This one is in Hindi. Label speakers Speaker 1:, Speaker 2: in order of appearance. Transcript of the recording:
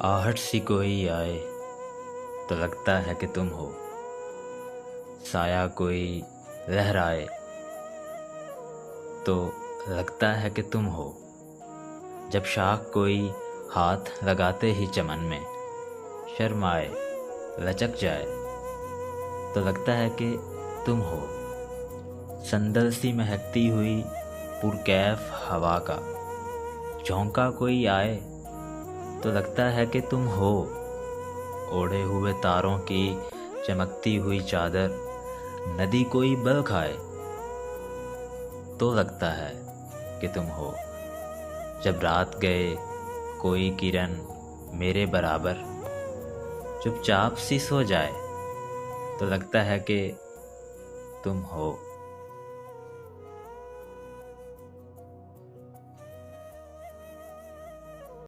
Speaker 1: आहट सी कोई आए तो लगता है कि तुम हो। साया कोई लहराए तो लगता है कि तुम हो। जब शाख कोई हाथ लगाते ही चमन में शर्माए लचक जाए तो लगता है कि तुम हो। संदल सी महकती हुई पुरकैफ हवा का झोंका कोई आए तो लगता है कि तुम हो। ओढ़े हुए तारों की चमकती हुई चादर नदी कोई बल खाए तो लगता है कि तुम हो। जब रात गए कोई किरण मेरे बराबर चुपचाप सी सो जाए तो लगता है कि तुम हो।